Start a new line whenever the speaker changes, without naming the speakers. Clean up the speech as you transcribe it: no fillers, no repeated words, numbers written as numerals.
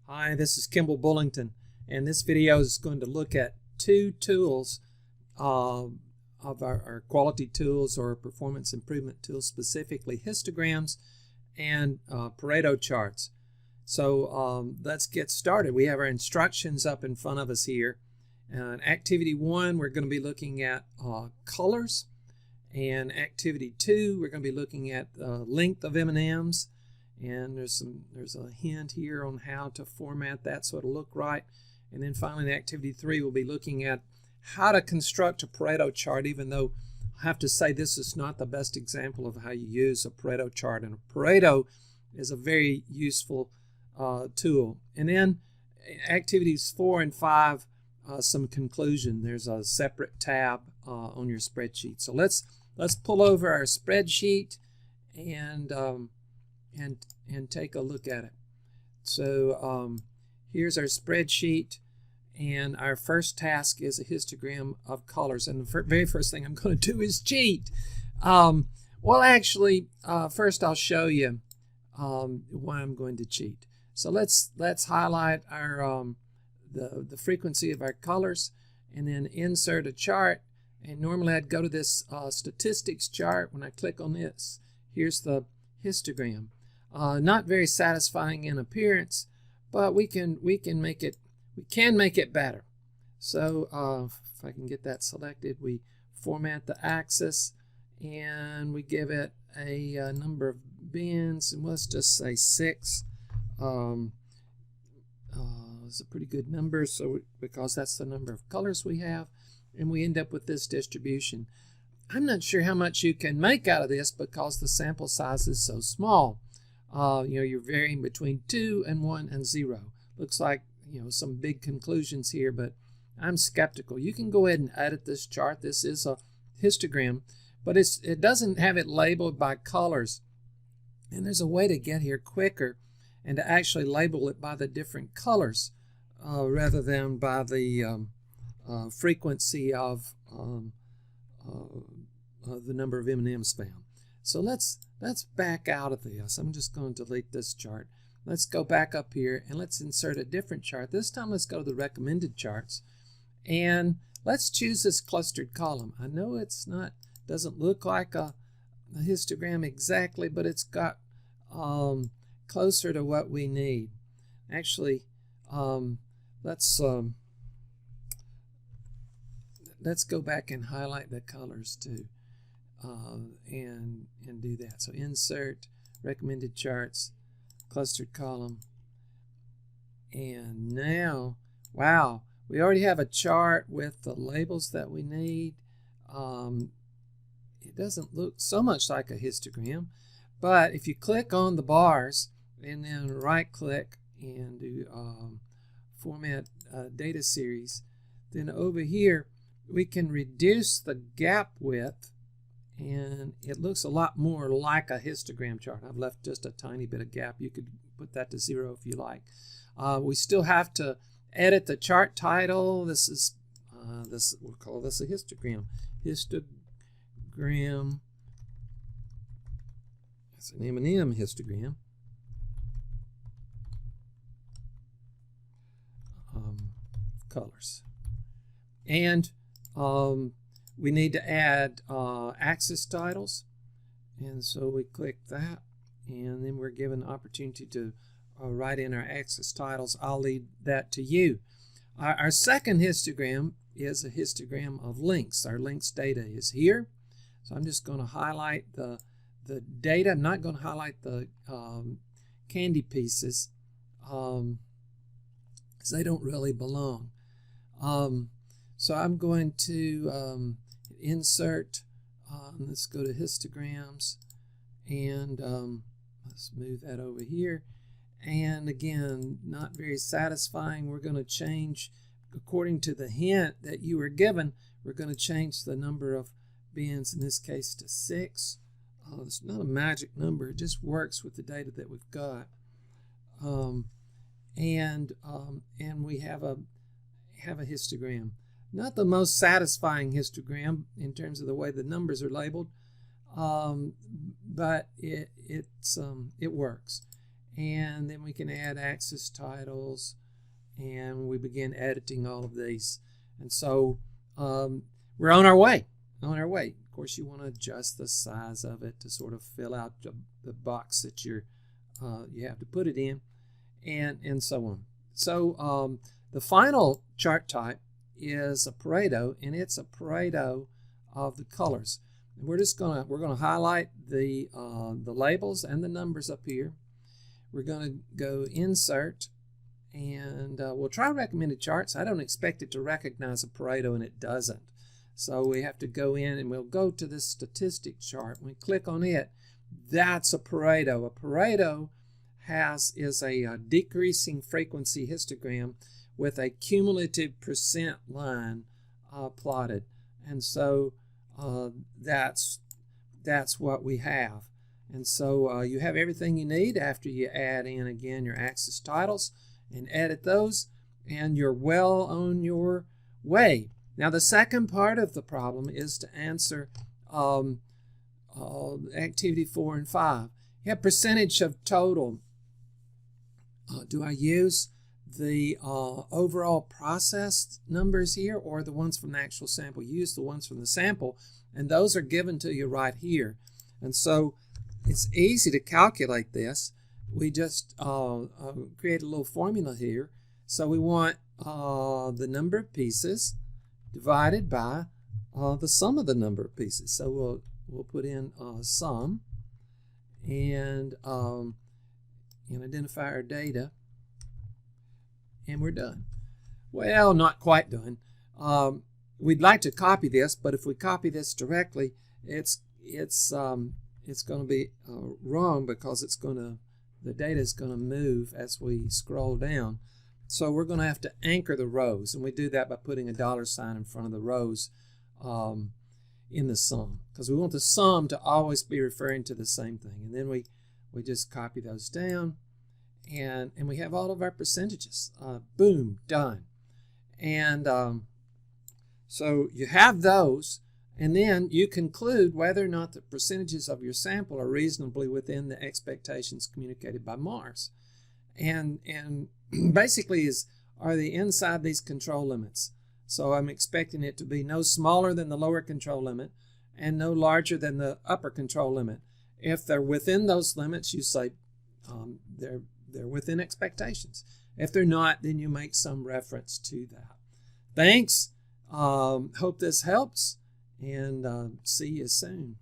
Hi, this is Kimball Bullington, and this video is going to look at two tools of our quality tools or performance improvement tools, specifically histograms and Pareto charts. So let's get started. We have our instructions up in front of us here. Activity 1, we're going to be looking at colors. And activity 2, we're going to be looking at length of M&Ms. And there's a hint here on how to format that so it'll look right. And then finally in activity 3, we'll be looking at how to construct a Pareto chart, even though I have to say this is not the best example of how you use a Pareto chart. And a Pareto is a very useful tool. And then activities 4 and 5, some conclusion. There's a separate tab on your spreadsheet. So let's pull over our spreadsheet and take a look at it. So here's our spreadsheet, and our first task is a histogram of colors. And the very first thing I'm going to do is cheat. Well, actually, first I'll show you why I'm going to cheat. So let's highlight our the frequency of our colors, and then insert a chart. And normally I'd go to this statistics chart. When I click on this, here's the histogram. Not very satisfying in appearance, but we can make it better. So if I can get that selected, we format the axis and we give it a number of bins, and let's just say 6. It's a pretty good number, so because that's the number of colors we have, and we end up with this distribution. I'm not sure how much you can make out of this because the sample size is so small. You're varying between 2 and 1 and 0. Looks like some big conclusions here, but I'm skeptical. You can go ahead and edit this chart. This is a histogram, but it doesn't have it labeled by colors. And there's a way to get here quicker and to actually label it by the different colors rather than by the frequency of the number of M&Ms found. So let's back out of this. I'm just going to delete this chart. Let's go back up here and let's insert a different chart. This time let's go to the recommended charts, and let's choose this clustered column. I know doesn't look like a histogram exactly, but it's got closer to what we need. Actually, let's go back and highlight the colors too, and do that. So insert recommended charts, clustered column, and now, wow, we already have a chart with the labels that we need. It doesn't look so much like a histogram, but if you click on the bars and then right click and do format data series, then over here we can reduce the gap width, and it looks a lot more like a histogram chart. I've left just a tiny bit of gap. You could put that to 0 if you like. We still have to edit the chart title. We'll call this a histogram. Histogram. It's an M&M histogram. Colors. And we need to add axis titles, and so we click that, and then we're given the opportunity to write in our axis titles. I'll leave that to you. Our second histogram is a histogram of links. Our links data is here, so I'm just going to highlight the data. I'm not going to highlight the candy pieces because they don't really belong. So I'm going to insert, let's go to histograms, and let's move that over here. And again, not very satisfying. We're going to change, according to the hint that you were given, we're going to change the number of bins, in this case to 6. It's not a magic number. It just works with the data that we've got. And we have a histogram. Not the most satisfying histogram in terms of the way the numbers are labeled, but it works. and then we can add axis titles, and we begin editing all of these. And so we're on our way. Of course, you want to adjust the size of it to sort of fill out the box that you have to put it in, and so on. So the final chart type is a Pareto, and it's a Pareto of the colors. And we're gonna highlight the labels and the numbers up here. We're gonna go Insert, and we'll try recommended charts. I don't expect it to recognize a Pareto, and it doesn't. So we have to go in, and we'll go to this statistic chart. When we click on it, that's a Pareto. A Pareto is a decreasing frequency histogram with a cumulative percent line plotted. And so that's what we have. And so you have everything you need after you add in again your axis titles and edit those, and you're well on your way. Now the second part of the problem is to answer activity 4 and 5. You have percentage of total. Do I use the overall processed numbers here or the ones from the actual sample? Use the ones from the sample, and those are given to you right here. And so it's easy to calculate this. We just create a little formula here. So we want the number of pieces divided by the sum of the number of pieces. So we'll put in sum and identify our data, and we're done. Well, not quite done. We'd like to copy this, but if we copy this directly, it's going to be wrong, because the data is going to move as we scroll down. So we're going to have to anchor the rows, and we do that by putting a $ in front of the rows in the sum, because we want the sum to always be referring to the same thing. And then we just copy those down, and we have all of our percentages. Boom, done. And so you have those, and then you conclude whether or not the percentages of your sample are reasonably within the expectations communicated by Mars. And basically are they inside these control limits. So I'm expecting it to be no smaller than the lower control limit and no larger than the upper control limit. If they're within those limits, you say they're within expectations. If they're not, then you make some reference to that. Thanks. Hope this helps, and see you soon.